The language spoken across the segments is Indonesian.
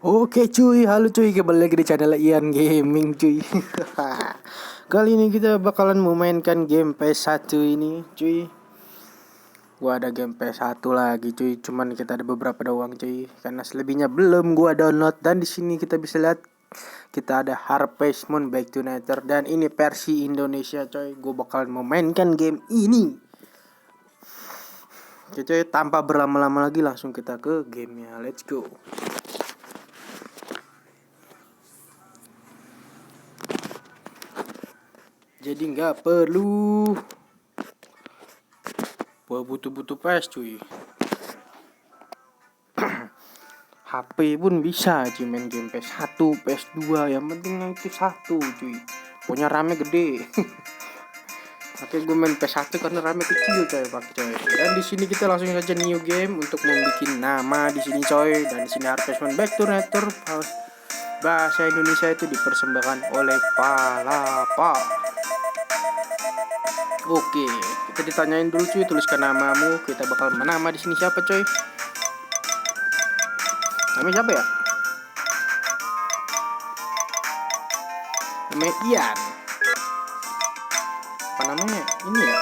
Oke cuy, halo cuy, kembali lagi di channel Ian Gaming cuy. Kali ini kita bakalan memainkan game PS1 ini cuy. Gua ada game PS1 lagi cuy, cuman kita ada beberapa doang cuy. Karena selebihnya belum gua download, dan di sini kita bisa lihat kita ada Harvest Moon Back to Nature, dan ini versi Indonesia coy. Gua bakalan memainkan game ini. Oke cuy, tanpa berlama-lama lagi langsung kita ke gamenya. Let's go. Jadi nggak perlu butuh PS cuy. HP pun bisa cuy main game PS1, PS2, yang penting itu satu cuy. Punya RAM gede. Oke, gue main PS1 karena RAM kecil coy, pak coy. Dan di sini kita langsung saja new game untuk membuat nama di sini coy. Dan di sini Harvest Moon Back to Nature bahasa Indonesia itu dipersembahkan oleh Palapa. Oke, kita ditanyain dulu cuy, tuliskan namamu. Kita bakal menama di sini siapa coy? Namanya siapa ya? Namanya Ian. Apa namanya? Ini ya.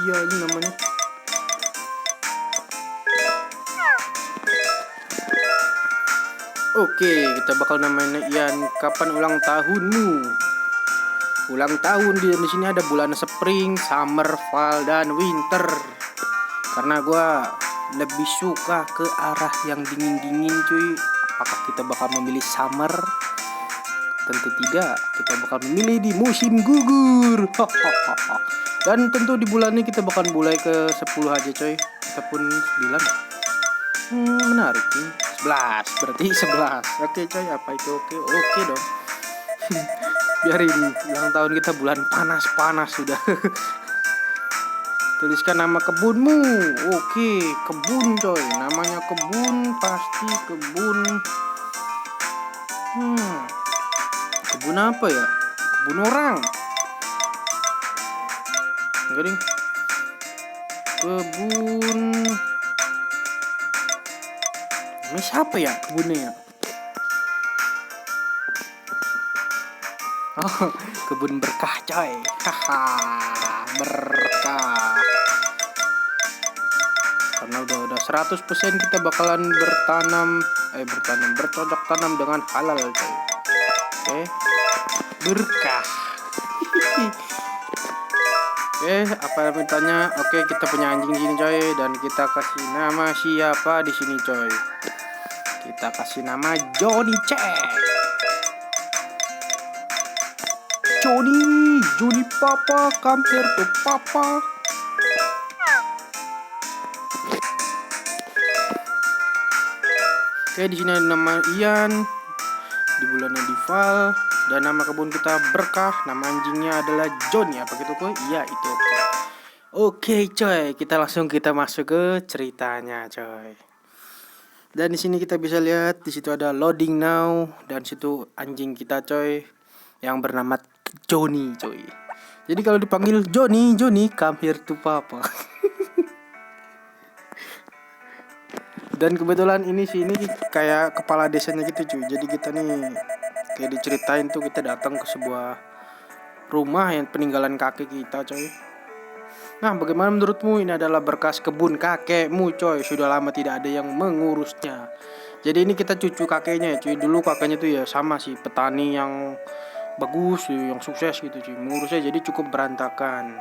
Iya, ini namanya. Oke, kita bakal namain Ian. Kapan ulang tahunmu? Ulang tahun di sini ada bulan spring, summer, fall, dan winter. Karena gue lebih suka ke arah yang dingin-dingin cuy. Apakah kita bakal memilih summer? Tentu tidak, kita bakal memilih di musim gugur. Dan tentu di bulan ini kita bakal mulai ke 10 aja coy. Ataupun 9. Menarik nih. 11, berarti 11. Oke coy, apa itu oke? Oke dong. Biarin ulang tahun kita bulan panas-panas sudah. Tuliskan nama kebunmu. Oke, kebun coy. Namanya kebun, pasti kebun. Kebun apa ya? Kebun orang. Enggak ding. Kebun. Ini siapa ya kebunnya ya? Oh, kebun berkah coy. Haha, berkah. Karena udah 100% kita bakalan bercocok tanam dengan halal coy. Oke. Berkah. Oke, apa namanya? Oke, kita punya anjing di sini coy, dan kita kasih nama siapa di sini coy? Kita kasih nama Johnny Check. Johnny Papa, come here to Papa. Oke, di sini ada nama Ian, di bulannya Dival, dan nama kebun kita Berkah. Nama anjingnya adalah Johnny. Apa gitu kok? Iya, itu oke. Oke coy, kita masuk ke ceritanya coy. Dan di sini kita bisa lihat di situ ada loading now, dan situ anjing kita coy yang bernama Johnny coy. Jadi kalau dipanggil Johnny, come here to Papa. Dan kebetulan ini kayak kepala desanya gitu cuy. Jadi kita nih kayak diceritain tuh, kita datang ke sebuah rumah yang peninggalan kakek kita coy. Nah, bagaimana menurutmu? Ini adalah berkas kebun kakekmu coy. Sudah lama tidak ada yang mengurusnya. Jadi ini kita cucu kakeknya ya cuy. Dulu kakeknya tuh ya sama sih, petani yang bagus yang sukses gitu cuy. Mengurusnya jadi cukup berantakan.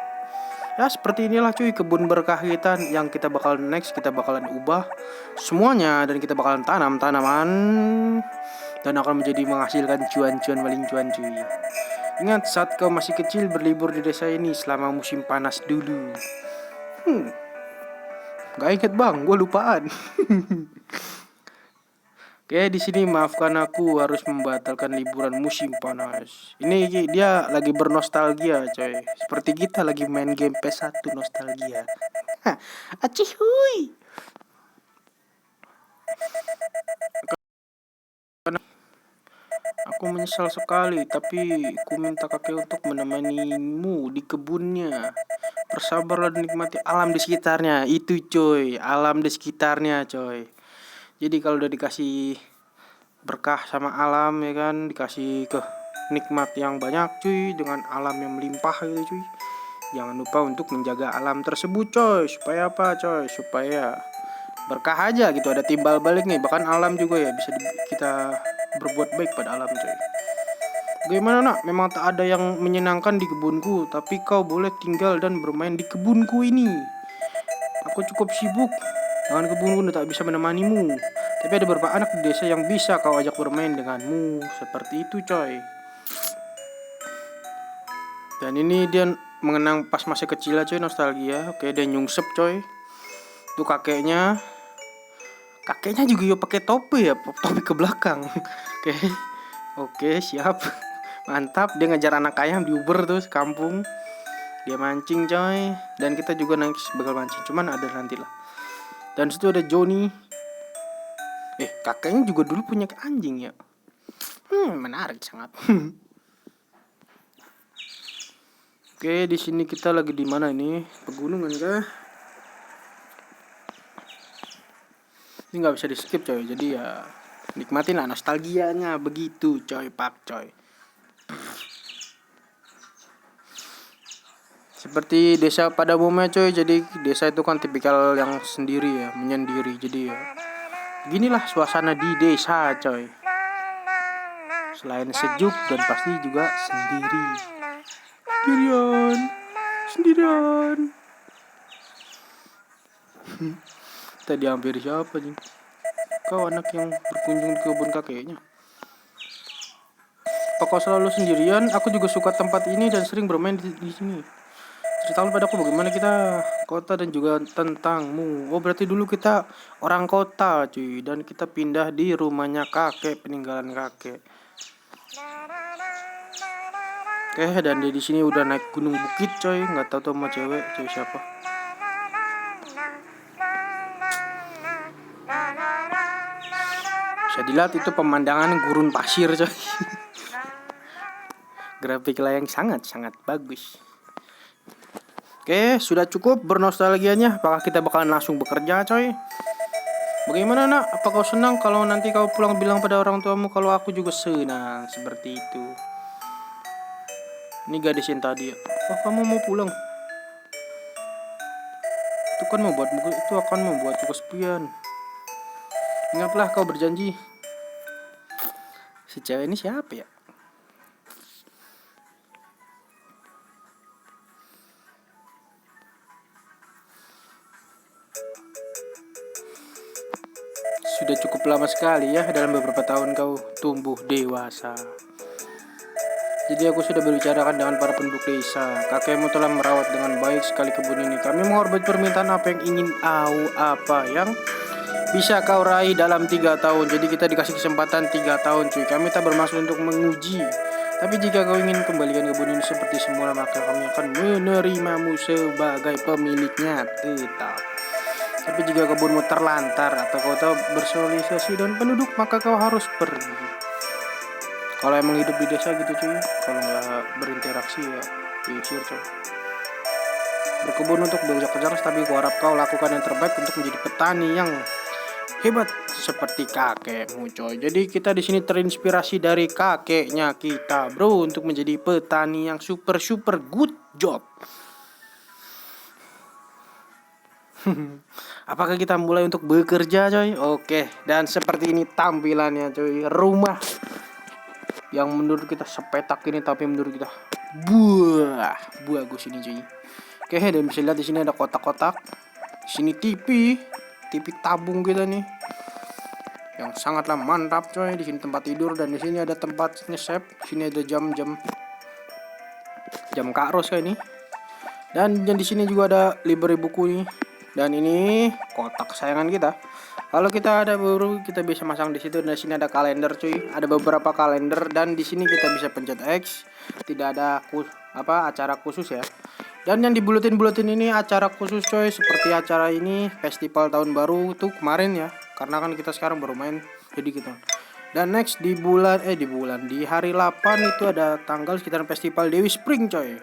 Ya seperti inilah cuy kebun berkah kita yang kita bakalan ubah semuanya, dan kita bakalan tanam tanaman dan akan menjadi menghasilkan cuan-cuan paling cuan cuy. Ingat saat kau masih kecil berlibur di desa ini selama musim panas dulu. Gak inget bang, gue lupaan. Oke, di sini maafkan aku harus membatalkan liburan musim panas. Ini dia lagi bernostalgia, coy. Seperti kita lagi main game PS1 nostalgia. Acihuy. aku menyesal sekali, tapi ku minta kakek untuk menemanimu di kebunnya. Bersabarlah dan nikmati alam di sekitarnya. Itu coy, alam di sekitarnya coy. Jadi kalau udah dikasih berkah sama alam ya kan, dikasih ke nikmat yang banyak cuy, dengan alam yang melimpah gitu cuy. Jangan lupa untuk menjaga alam tersebut coy. Supaya apa coy? Supaya berkah aja gitu, ada timbal balik nih. Bahkan alam juga ya bisa kita berbuat baik pada alam coy. Bagaimana nak? Memang tak ada yang menyenangkan di kebunku, tapi kau boleh tinggal dan bermain di kebunku ini. Aku cukup sibuk dengan kebunku dan tak bisa menemanimu. Tapi ada beberapa anak di desa yang bisa kau ajak bermain denganmu. Seperti itu coy. Dan ini dia mengenang pas masih kecil coy, nostalgia. Oke, dia nyungsep coy. Itu kakeknya. Kakeknya juga yo pakai topi ya, topi ke belakang. Oke, siap. Mantap, dia ngejar anak ayam di Uber tuh kampung. Dia mancing coy. Dan kita juga nanti bakal mancing, cuman ada nanti lah. Dan situ ada Joni. Kakeknya juga dulu punya anjing ya. Menarik sangat. Oke, di sini kita lagi di mana ini? Pegunungan kah? Ini nggak bisa di skip coy. Jadi ya nikmatin lah nostalgianya begitu coy, pak coy. Seperti desa pada umumnya coy. Jadi desa itu kan tipikal yang sendiri ya, menyendiri. Jadi ya ginilah suasana di desa coy. Selain sejuk dan pasti juga sendirian. Tadi hampir siapa nih? Kau anak yang berkunjung ke kebun kakeknya. Apa kau selalu sendirian? Aku juga suka tempat ini dan sering bermain di sini. Ceritakan padaku bagaimana kita kota dan juga tentangmu. Oh, berarti dulu kita orang kota cuy, dan kita pindah di rumahnya kakek, peninggalan kakek. Oke, dan dia di sini udah naik gunung bukit coy, nggak tahu tuh sama cewek siapa. Bisa dilihat itu pemandangan gurun pasir coy. Grafik layang sangat bagus. Oke, sudah cukup bernostalgianya. Apakah kita bakalan langsung bekerja coy? Bagaimana nak? Apa kau senang kalau nanti kau pulang bilang pada orang tuamu kalau aku juga senang seperti itu? Ini gadis yang tadi ya. Oh, kamu mau pulang? Itu akan membuatku kesepian. Ingatlah kau berjanji. Si cewek ini siapa ya? Sudah cukup lama sekali ya, dalam beberapa tahun kau tumbuh dewasa. Jadi aku sudah berbicarakan dengan para penduduk desa. Kakekmu telah merawat dengan baik sekali kebun ini. Kami menghormati permintaan apa yang bisa kau raih dalam 3 tahun. Jadi kita dikasih kesempatan 3 tahun cuy. Kami tak bermaksud untuk menguji. Tapi jika kau ingin kembalikan kebun ini seperti semula, maka kami akan menerimamu sebagai pemiliknya tetap. Tapi jika kebunmu terlantar atau kau tak bersosialisasi dengan penduduk, maka kau harus pergi. Kalau emang hidup di desa gitu cuy, kalau nggak berinteraksi ya diusir cuy. Berkebun untuk bekerja keras, tapi gua harap kau lakukan yang terbaik untuk menjadi petani yang hebat seperti kakekmu coy. Jadi kita di sini terinspirasi dari kakeknya kita bro, untuk menjadi petani yang super good job. Apakah kita mulai untuk bekerja coy? Oke, dan seperti ini tampilannya coy, rumah yang menurut kita sepetak ini, tapi menurut kita bagus ini cuy. Oke, dan bisa lihat di sini ada kotak-kotak. Di sini TV tabung kita nih, yang sangatlah mantap coy. Di sini tempat tidur, dan di sini ada tempat nge-save. Di sini ada jam kak Ros kayak ini. Dan di sini juga ada library buku nih. Dan ini kotak kesayangan kita. Kalau kita ada baru, kita bisa masang di situ. Dan di sini ada kalender cuy. Ada beberapa kalender, dan di sini kita bisa pencet X. Tidak ada acara khusus ya. Dan yang di buletin ini acara khusus coy, seperti acara ini festival tahun baru tuh kemarin ya. Karena kan kita sekarang baru main, jadi gitu. Dan next di hari 8 itu ada tanggal sekitar festival Dewi Spring coy.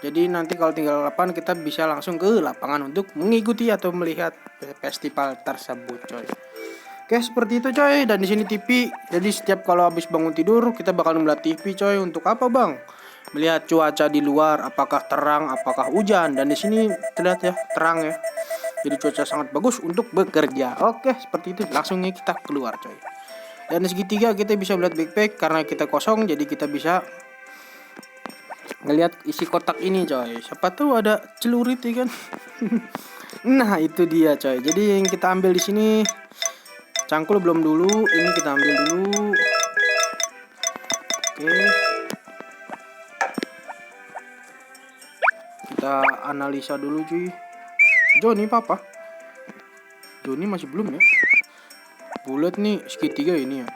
Jadi nanti kalau tinggal 8 kita bisa langsung ke lapangan untuk mengikuti atau melihat festival tersebut coy. Oke, seperti itu coy. Dan di sini TV. Jadi setiap kalau habis bangun tidur kita bakal melihat TV coy. Untuk apa bang? Melihat cuaca di luar, apakah terang, apakah hujan. Dan di sini terlihat ya terang ya. Jadi cuaca sangat bagus untuk bekerja. Oke, seperti itu. Langsungnya kita keluar coy. Dan di segitiga kita bisa melihat backpack karena kita kosong, jadi kita bisa ngelihat isi kotak ini coy. Siapa tahu ada celurit ya kan. Nah itu dia coy. Jadi yang kita ambil di sini cangkul belum dulu, ini kita ambil dulu. Oke. Kita analisa dulu cuy. Joni papa. Joni masih belum ya. Bulat nih segitiga ini ya.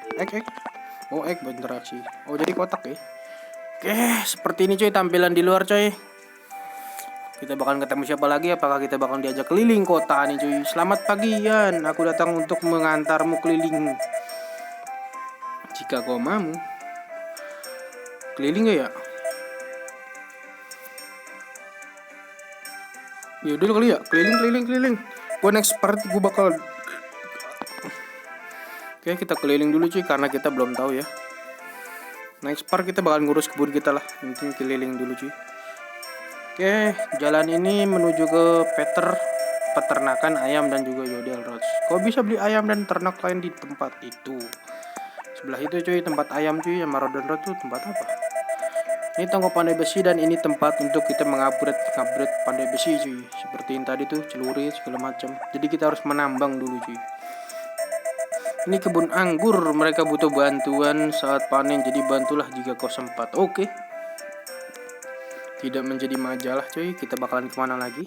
Oh berinteraksi. Oh jadi kotak ya. Oke, seperti ini cuy tampilan di luar coy. Kita bakal ketemu siapa lagi? Apakah kita bakal diajak keliling kota nih cuy? Selamat pagi Yan, aku datang untuk mengantarmu keliling. Jika kau mau. Keliling gak ya? Ya udah kali ya, keliling. Gua next part gua bakal. Oke, kita keliling dulu cuy karena kita belum tahu ya. Next part kita bakal ngurus kebun kita lah. Mungkin keliling dulu cuy. Oke, jalan ini menuju ke peternakan ayam dan juga Yodel Road. Kau bisa beli ayam dan ternak lain di tempat itu. Sebelah itu cuy tempat ayam cuy, yang Rodon Road tuh tempat apa? Ini tonggo pandai besi dan ini tempat untuk kita mengupgrade pandai besi cuy. Seperti yang tadi tuh celurit segala macam. Jadi kita harus menambang dulu cuy. Ini kebun anggur, mereka butuh bantuan saat panen, jadi bantulah jika kau sempat. Oke. Tidak menjadi majalah cuy, kita bakalan kemana lagi?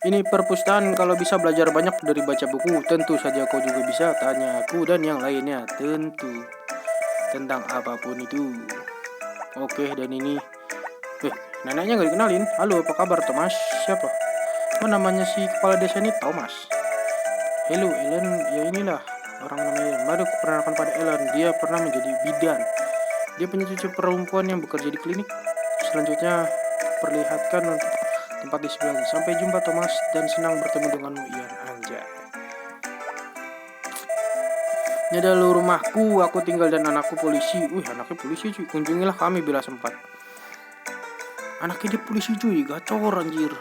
Ini perpustakaan, kalau bisa belajar banyak dari baca buku. Tentu saja kau juga bisa tanya aku dan yang lainnya, tentu. Tentang apapun itu. Oke, dan ini neneknya gak dikenalin. Halo, apa kabar Thomas? Siapa? Oh, namanya si kepala desa ini Thomas. Hello Ellen, ya inilah orang namanya. Mari aku perkenalkan pada Ellen. Dia pernah menjadi bidan. Dia punya cucu perempuan yang bekerja di klinik. Selanjutnya perlihatkan untuk tempat di sebelahnya. Sampai jumpa Thomas dan senang bertemu denganmu Ian. Anjay. Ini adalah rumahku, aku tinggal dan anakku polisi. Anaknya polisi cuy. Kunjungilah kami bila sempat. Anaknya dia polisi cuy, gacor anjir.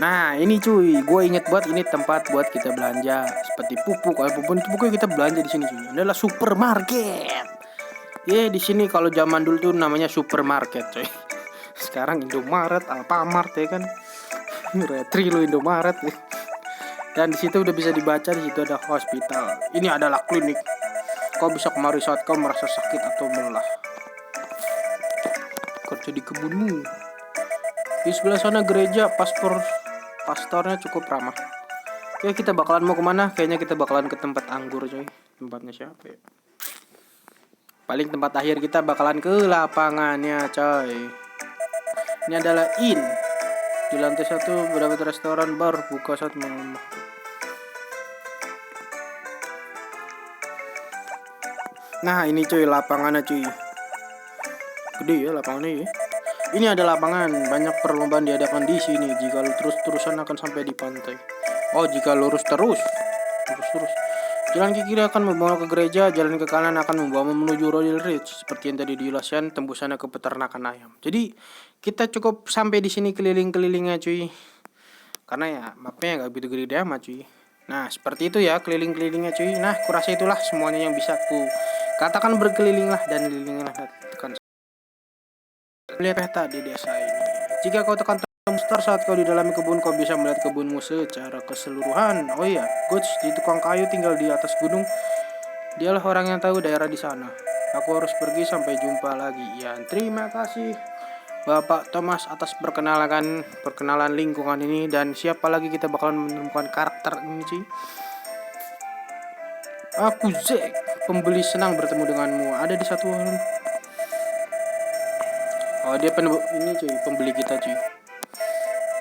Nah ini cuy, gue inget buat ini tempat buat kita belanja seperti pupuk, apapun itu pokoknya kita belanja di sini cuy. Ini adalah supermarket. Di sini kalau zaman dulu tuh namanya supermarket cuy. Sekarang Indomaret, Alfamart ya kan. Retri lo Indomaret ya. Dan di situ udah bisa dibaca, di situ ada hospital. Ini adalah klinik. Kau bisa kemari saat kau merasa sakit atau lelah. Kerja di kebunmu. Di sebelah sana gereja, pastornya cukup ramah. Oke, kita bakalan mau kemana? Kayaknya kita bakalan ke tempat anggur coy. Tempatnya siapa ya? Paling tempat akhir kita bakalan ke lapangannya coy. Ini adalah inn. Di lantai 1 beberapa restoran bar buka saat malam. Nah ini cuy lapangannya cuy. Gede ya lapangannya ya. Ini ada lapangan, banyak perlombaan diadakan di sini. Jika lu terus-terusan akan sampai di pantai. Oh, jika lurus terus. Jalan ke kiri akan membawa ke gereja, jalan ke kanan akan membawa menuju Royal Ridge. Seperti yang tadi dijelaskan, tembusannya ke peternakan ayam. Jadi kita cukup sampai di sini keliling-kelilingnya cuy. Karena ya mapnya nggak begitu gede amat cuy. Nah seperti itu ya keliling-kelilingnya cuy. Nah kurasa itulah semuanya yang bisa ku katakan berkeliling lah dan kelilinglah tekan. Lihat peta di desa ini. Jika kau tekan tombol start saat kau di dalam kebun, kau bisa melihat kebunmu secara keseluruhan. Oh iya, Goods di tukang kayu tinggal di atas gunung. Dialah orang yang tahu daerah di sana. Aku harus pergi, sampai jumpa lagi. Ya, terima kasih Bapak Thomas atas perkenalan lingkungan ini. Dan siapa lagi kita bakalan menemukan karakter ini sih? Aku Zack, pembeli senang bertemu denganmu. Ada di satu hal. Oh dia ini cuy, pembeli kita cuy.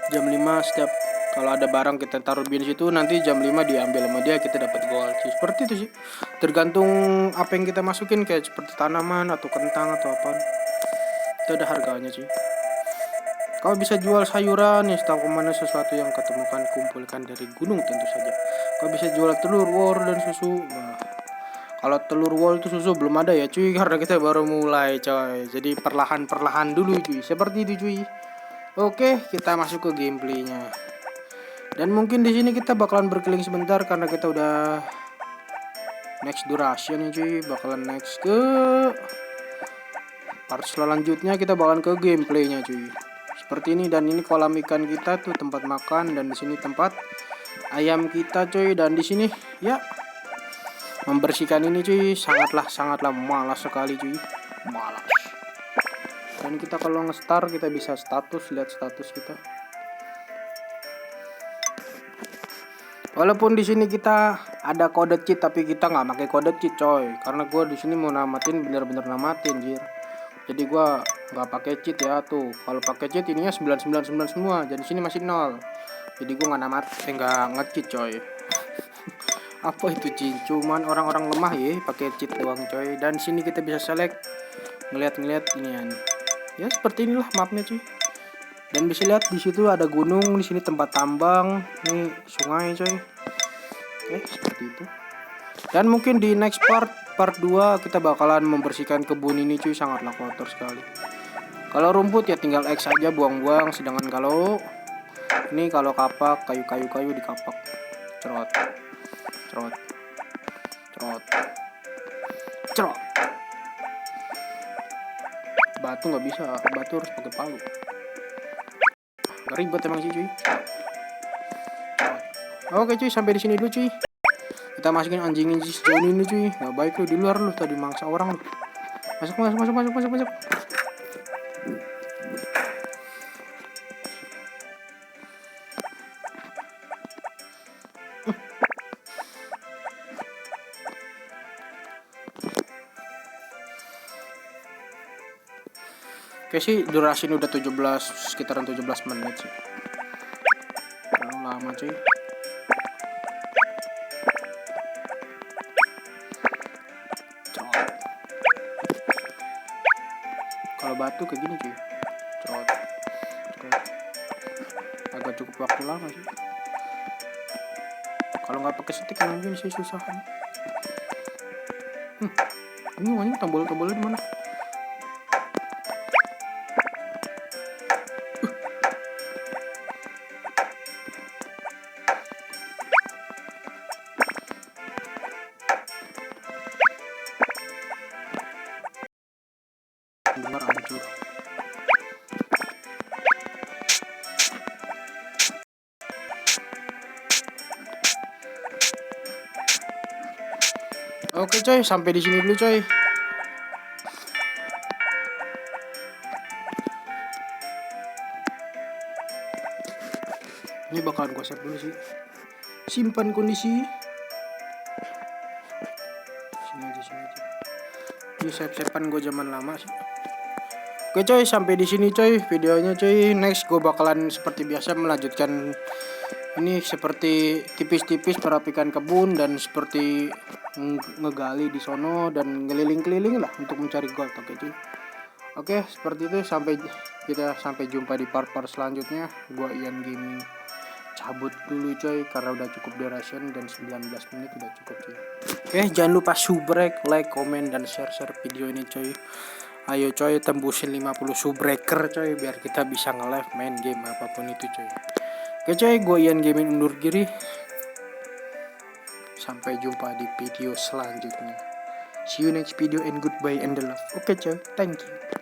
Jam 5 setiap Kalau ada barang kita taruh di situ, nanti jam 5 diambil sama dia, kita dapat gold sih. Seperti itu sih. Tergantung apa yang kita masukin, kayak seperti tanaman atau kentang atau apa. Itu ada harganya sih. Kau bisa jual sayuran ya, setahu kemana sesuatu yang ketemukan kumpulkan dari gunung tentu saja. Kau bisa jual telur, wor, dan susu. Nah, kalau telur wol itu susu belum ada ya cuy, karena kita baru mulai coy. Jadi perlahan-perlahan dulu cuy. Seperti itu cuy. Oke, kita masuk ke gameplaynya. Dan mungkin di sini kita bakalan berkeliling sebentar karena kita udah next duration nih cuy. Bakalan next ke part selanjutnya, kita bakalan ke gameplaynya cuy. Seperti ini, dan ini kolam ikan kita tuh, tempat makan, dan di sini tempat ayam kita cuy. Dan di sini ya membersihkan ini cuy sangatlah malas sekali cuy, malas. Dan kita kalau nge-start kita bisa status, lihat status kita. Walaupun di sini kita ada kode cheat, tapi kita nggak pakai kode cheat coy, karena gue di sini mau namatin bener-bener namatin jir. Jadi gue nggak pakai cheat ya tuh. Kalau pakai cheat ininya 999 semua, jadi sini masih 0. Jadi gue nggak nge-cheat coy. Apa itu cuy? Cuman orang-orang lemah ya pakai cheat doang coy. Dan sini kita bisa select, ngeliat inian. Ya seperti inilah mapnya cuy. Dan bisa lihat di situ ada gunung, di sini tempat tambang, ini sungai coy. Oke, seperti itu. Dan mungkin di next part 2 kita bakalan membersihkan kebun ini cuy, sangatlah kotor sekali. Kalau rumput ya tinggal X aja, buang-buang. Sedangkan kalau ini, kalau kapak, kayu dikapak. Cerot. Batu nggak bisa, batu harus pakai palu. Ribet emang sih cuy. Oke cuy, sampai di sini dulu cuy. Kita masukin anjing sejauh ini cuy. Nggak baik lu di luar, lu tadi mangsa orang lu. Masuk. Oke sih, durasi udah 17, sekitaran 17 menit sih. Terlalu lama cuy. Kalau batu kayak gini cuy, cerot. Agak cukup waktu lama sih. Kalau nggak pakai stick mungkin sih susah kan. Ini wangi tombol-tombolnya di mana? Benar hancur. Oke coy, sampai di sini dulu coy. Ini bakalan gue save dulu sih. Simpan kondisi. Sini aja. Ini save-savean gue zaman lama sih. Oke coy, sampai di sini coy videonya coy. Next gue bakalan seperti biasa melanjutkan ini, seperti tipis-tipis merapikan kebun dan seperti ngegali di sono dan ngeliling-keliling lah untuk mencari gold. Oke cuy. Oke, seperti itu, sampai jumpa di part-part selanjutnya. Gua Ian Gaming cabut dulu coy, karena udah cukup duration dan 19 menit udah cukup cuy. Oke, jangan lupa subrek, like, komen, dan share video ini coy. Ayo coy, tembusin 50 subbreaker coy, biar kita bisa nge-live main game apapun itu coy. Oke coy, gue Ian Gaming undur diri. Sampai jumpa di video selanjutnya. See you next video and goodbye and the love. Oke coy, thank you.